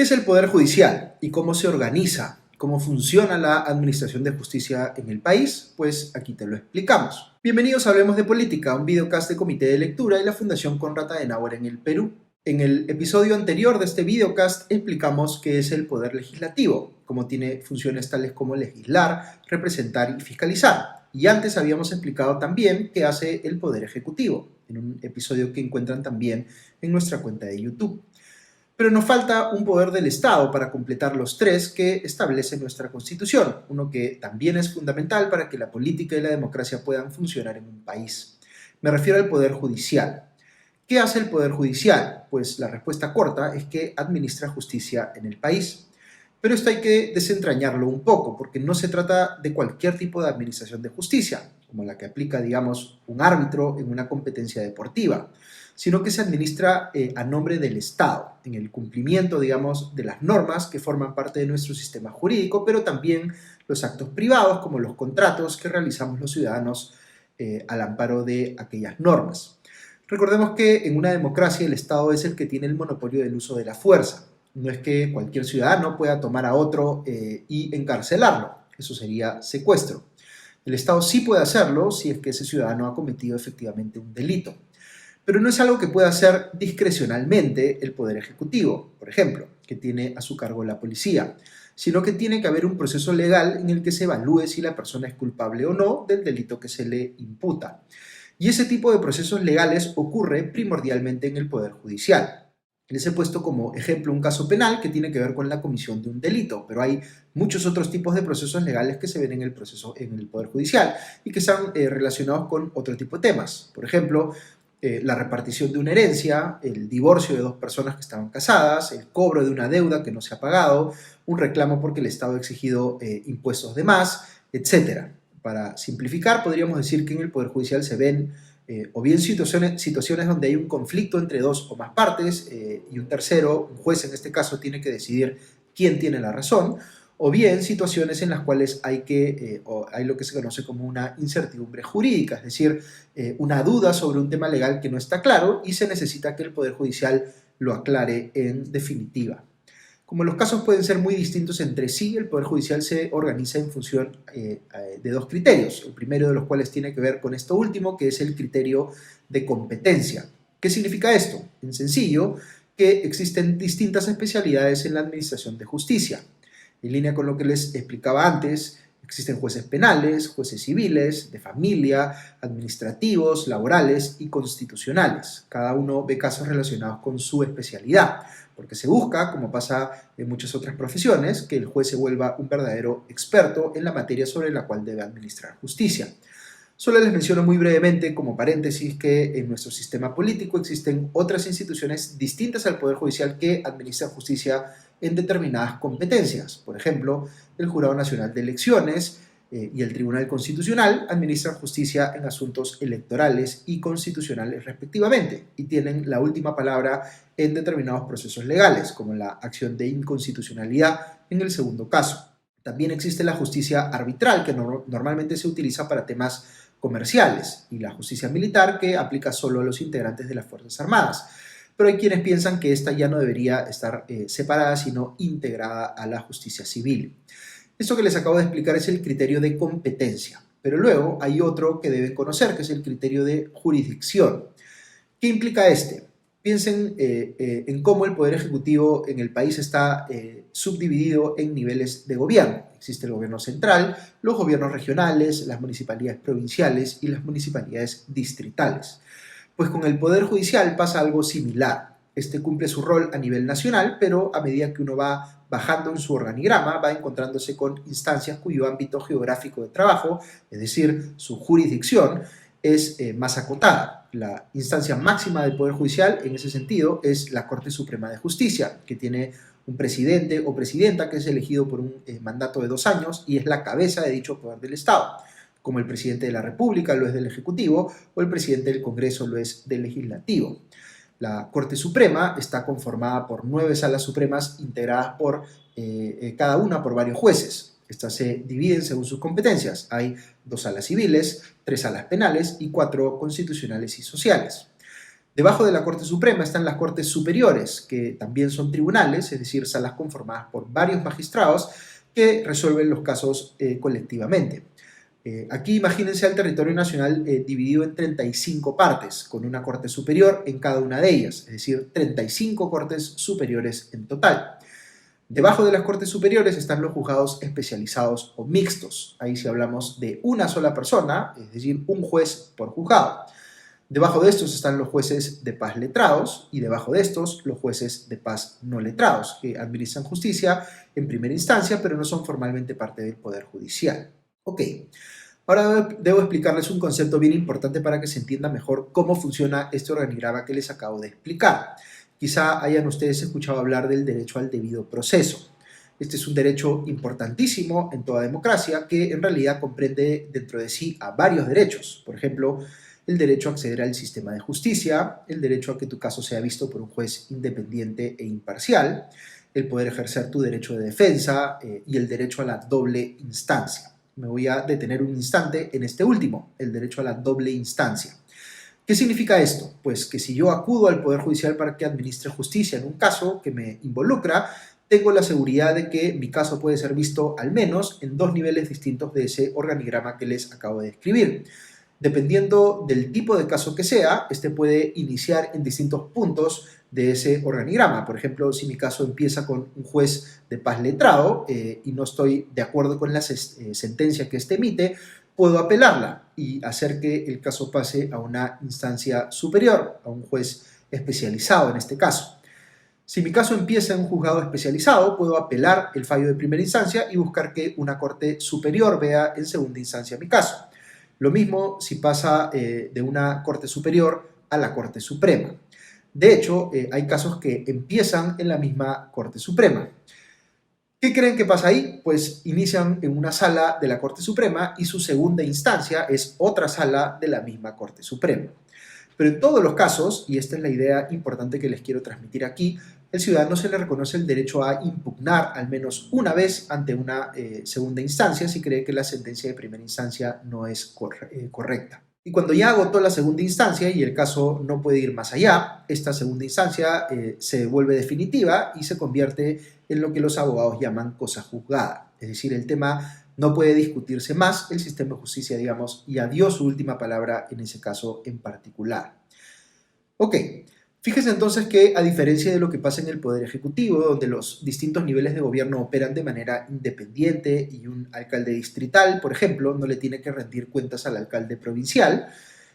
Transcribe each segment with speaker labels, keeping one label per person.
Speaker 1: ¿Qué es el Poder Judicial y cómo se organiza? ¿Cómo funciona la administración de justicia en el país? Pues aquí te lo explicamos. Bienvenidos a Hablemos de Política, un videocast de Comité de Lectura y la Fundación Konrad Adenauer en el Perú. En el episodio anterior de este videocast explicamos qué es el Poder Legislativo, cómo tiene funciones tales como legislar, representar y fiscalizar. Y antes habíamos explicado también qué hace el Poder Ejecutivo, en un episodio que encuentran también en nuestra cuenta de YouTube. Pero nos falta un poder del Estado para completar los tres que establece nuestra Constitución, uno que también es fundamental para que la política y la democracia puedan funcionar en un país. Me refiero al Poder Judicial. ¿Qué hace el Poder Judicial? Pues la respuesta corta es que administra justicia en el país. Pero esto hay que desentrañarlo un poco, porque no se trata de cualquier tipo de administración de justicia, como la que aplica, digamos, un árbitro en una competencia deportiva, sino que se administra a nombre del Estado, en el cumplimiento, digamos, de las normas que forman parte de nuestro sistema jurídico, pero también los actos privados, como los contratos que realizamos los ciudadanos al amparo de aquellas normas. Recordemos que en una democracia el Estado es el que tiene el monopolio del uso de la fuerza. No es que cualquier ciudadano pueda tomar a otro y encarcelarlo. Eso sería secuestro. El Estado sí puede hacerlo si es que ese ciudadano ha cometido efectivamente un delito. Pero no es algo que pueda hacer discrecionalmente el Poder Ejecutivo, por ejemplo, que tiene a su cargo la policía, sino que tiene que haber un proceso legal en el que se evalúe si la persona es culpable o no del delito que se le imputa. Y ese tipo de procesos legales ocurre primordialmente en el Poder Judicial. Les he puesto como ejemplo un caso penal que tiene que ver con la comisión de un delito, pero hay muchos otros tipos de procesos legales que se ven en el Poder Judicial y que están relacionados con otro tipo de temas. Por ejemplo, la repartición de una herencia, el divorcio de dos personas que estaban casadas, el cobro de una deuda que no se ha pagado, un reclamo porque el Estado ha exigido impuestos de más, etc. Para simplificar, podríamos decir que en el Poder Judicial se ven o bien situaciones donde hay un conflicto entre dos o más partes y un tercero, un juez en este caso, tiene que decidir quién tiene la razón, o bien situaciones en las cuales hay lo que se conoce como una incertidumbre jurídica, es decir, una duda sobre un tema legal que no está claro y se necesita que el Poder Judicial lo aclare en definitiva. Como los casos pueden ser muy distintos entre sí, el Poder Judicial se organiza en función de dos criterios, el primero de los cuales tiene que ver con esto último, que es el criterio de competencia. ¿Qué significa esto? En sencillo, que existen distintas especialidades en la administración de justicia. En línea con lo que les explicaba antes, existen jueces penales, jueces civiles, de familia, administrativos, laborales y constitucionales. Cada uno ve casos relacionados con su especialidad, porque se busca, como pasa en muchas otras profesiones, que el juez se vuelva un verdadero experto en la materia sobre la cual debe administrar justicia. Solo les menciono muy brevemente, como paréntesis, que en nuestro sistema político existen otras instituciones distintas al Poder Judicial que administran justicia en determinadas competencias. Por ejemplo, el Jurado Nacional de Elecciones y el Tribunal Constitucional administran justicia en asuntos electorales y constitucionales respectivamente y tienen la última palabra en determinados procesos legales, como la acción de inconstitucionalidad en el segundo caso. También existe la justicia arbitral, que normalmente se utiliza para temas comerciales, y la justicia militar, que aplica solo a los integrantes de las Fuerzas Armadas. Pero hay quienes piensan que esta ya no debería estar separada, sino integrada a la justicia civil. Esto que les acabo de explicar es el criterio de competencia, pero luego hay otro que deben conocer, que es el criterio de jurisdicción. ¿Qué implica este? Piensen en cómo el Poder Ejecutivo en el país está subdividido en niveles de gobierno. Existe el gobierno central, los gobiernos regionales, las municipalidades provinciales y las municipalidades distritales. Pues con el Poder Judicial pasa algo similar. Este cumple su rol a nivel nacional, pero a medida que uno va bajando en su organigrama, va encontrándose con instancias cuyo ámbito geográfico de trabajo, es decir, su jurisdicción, es más acotada. La instancia máxima del Poder Judicial, en ese sentido, es la Corte Suprema de Justicia, que tiene un presidente o presidenta que es elegido por un mandato de 2 años y es la cabeza de dicho poder del Estado, como el presidente de la República lo es del Ejecutivo o el presidente del Congreso lo es del Legislativo. La Corte Suprema está conformada por 9 salas supremas integradas por cada una por varios jueces. Estas se dividen según sus competencias. Hay 2 salas civiles, 3 salas penales y 4 constitucionales y sociales. Debajo de la Corte Suprema están las Cortes Superiores, que también son tribunales, es decir, salas conformadas por varios magistrados que resuelven los casos colectivamente. Aquí imagínense al territorio nacional dividido en 35 partes, con una corte superior en cada una de ellas, es decir, 35 cortes superiores en total. Debajo de las cortes superiores están los juzgados especializados o mixtos. Ahí sí hablamos de una sola persona, es decir, un juez por juzgado. Debajo de estos están los jueces de paz letrados y debajo de estos los jueces de paz no letrados, que administran justicia en primera instancia, pero no son formalmente parte del Poder Judicial. Ok, ahora debo explicarles un concepto bien importante para que se entienda mejor cómo funciona este organigrama que les acabo de explicar. Quizá hayan ustedes escuchado hablar del derecho al debido proceso. Este es un derecho importantísimo en toda democracia que en realidad comprende dentro de sí a varios derechos. Por ejemplo, el derecho a acceder al sistema de justicia, el derecho a que tu caso sea visto por un juez independiente e imparcial, el poder ejercer tu derecho de defensa y el derecho a la doble instancia. Me voy a detener un instante en este último, el derecho a la doble instancia. ¿Qué significa esto? Pues que si yo acudo al Poder Judicial para que administre justicia en un caso que me involucra, tengo la seguridad de que mi caso puede ser visto al menos en dos niveles distintos de ese organigrama que les acabo de describir. Dependiendo del tipo de caso que sea, este puede iniciar en distintos puntos de ese organigrama. Por ejemplo, si mi caso empieza con un juez de paz letrado y no estoy de acuerdo con la sentencia que éste emite, puedo apelarla y hacer que el caso pase a una instancia superior, a un juez especializado en este caso. Si mi caso empieza en un juzgado especializado, puedo apelar el fallo de primera instancia y buscar que una corte superior vea en segunda instancia mi caso. Lo mismo si pasa de una corte superior a la Corte Suprema. De hecho, hay casos que empiezan en la misma Corte Suprema. ¿Qué creen que pasa ahí? Pues inician en una sala de la Corte Suprema y su segunda instancia es otra sala de la misma Corte Suprema. Pero en todos los casos, y esta es la idea importante que les quiero transmitir aquí, el ciudadano se le reconoce el derecho a impugnar al menos una vez ante una segunda instancia si cree que la sentencia de primera instancia no es correcta. Y cuando ya agotó la segunda instancia y el caso no puede ir más allá, esta segunda instancia se vuelve definitiva y se convierte en lo que los abogados llaman cosa juzgada. Es decir, el tema no puede discutirse más, el sistema de justicia, digamos, ya dio su última palabra en ese caso en particular. Ok, fíjese entonces que a diferencia de lo que pasa en el Poder Ejecutivo, donde los distintos niveles de gobierno operan de manera independiente y un alcalde distrital, por ejemplo, no le tiene que rendir cuentas al alcalde provincial,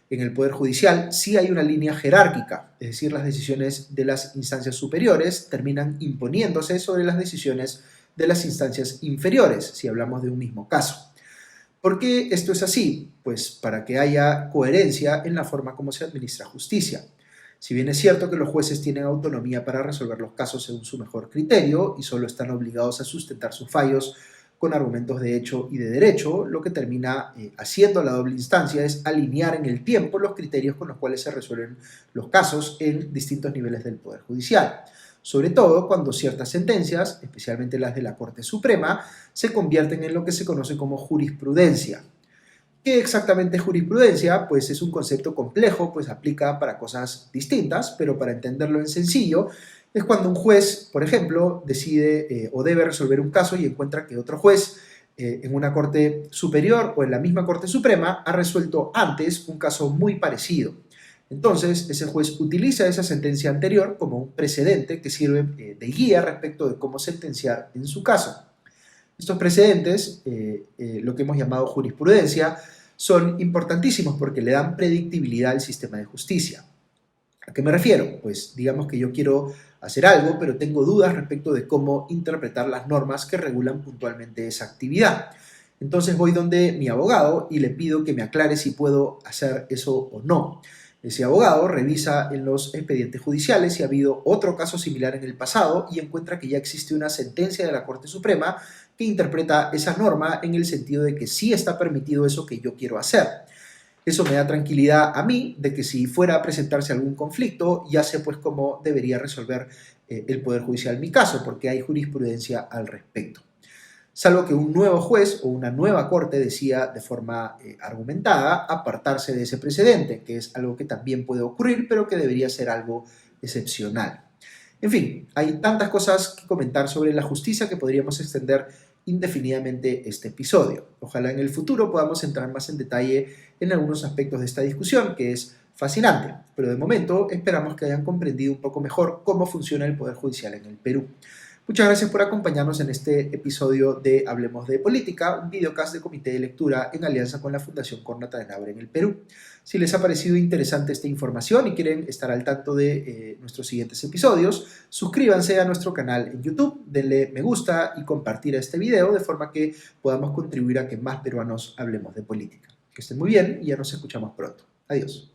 Speaker 1: en el Poder Judicial sí hay una línea jerárquica, es decir, las decisiones de las instancias superiores terminan imponiéndose sobre las decisiones de las instancias inferiores, si hablamos de un mismo caso. ¿Por qué esto es así? Pues para que haya coherencia en la forma como se administra justicia. Si bien es cierto que los jueces tienen autonomía para resolver los casos según su mejor criterio y solo están obligados a sustentar sus fallos con argumentos de hecho y de derecho, lo que termina haciendo la doble instancia es alinear en el tiempo los criterios con los cuales se resuelven los casos en distintos niveles del Poder Judicial. Sobre todo cuando ciertas sentencias, especialmente las de la Corte Suprema, se convierten en lo que se conoce como jurisprudencia. ¿Qué exactamente es jurisprudencia? Pues es un concepto complejo, pues aplica para cosas distintas, pero para entenderlo en sencillo, es cuando un juez, por ejemplo, decide o debe resolver un caso y encuentra que otro juez en una corte superior o en la misma Corte Suprema ha resuelto antes un caso muy parecido. Entonces, ese juez utiliza esa sentencia anterior como un precedente que sirve de guía respecto de cómo sentenciar en su caso. Estos precedentes, lo que hemos llamado jurisprudencia, son importantísimos porque le dan predictibilidad al sistema de justicia. ¿A qué me refiero? Pues digamos que yo quiero hacer algo, pero tengo dudas respecto de cómo interpretar las normas que regulan puntualmente esa actividad. Entonces voy donde mi abogado y le pido que me aclare si puedo hacer eso o no. Ese abogado revisa en los expedientes judiciales si ha habido otro caso similar en el pasado y encuentra que ya existe una sentencia de la Corte Suprema que interpreta esa norma en el sentido de que sí está permitido eso que yo quiero hacer. Eso me da tranquilidad a mí de que si fuera a presentarse algún conflicto, ya sé pues cómo debería resolver el Poder Judicial mi caso, porque hay jurisprudencia al respecto. salvo que un nuevo juez o una nueva corte decida de forma argumentada apartarse de ese precedente, que es algo que también puede ocurrir, pero que debería ser algo excepcional. En fin, hay tantas cosas que comentar sobre la justicia que podríamos extender indefinidamente este episodio. Ojalá en el futuro podamos entrar más en detalle en algunos aspectos de esta discusión, que es fascinante, pero de momento esperamos que hayan comprendido un poco mejor cómo funciona el Poder Judicial en el Perú. Muchas gracias por acompañarnos en este episodio de Hablemos de Política, un videocast de Comité de Lectura en alianza con la Fundación Konrad Adenauer en el Perú. Si les ha parecido interesante esta información y quieren estar al tanto de nuestros siguientes episodios, suscríbanse a nuestro canal en YouTube, denle me gusta y compartir a este video de forma que podamos contribuir a que más peruanos hablemos de política. Que estén muy bien y ya nos escuchamos pronto. Adiós.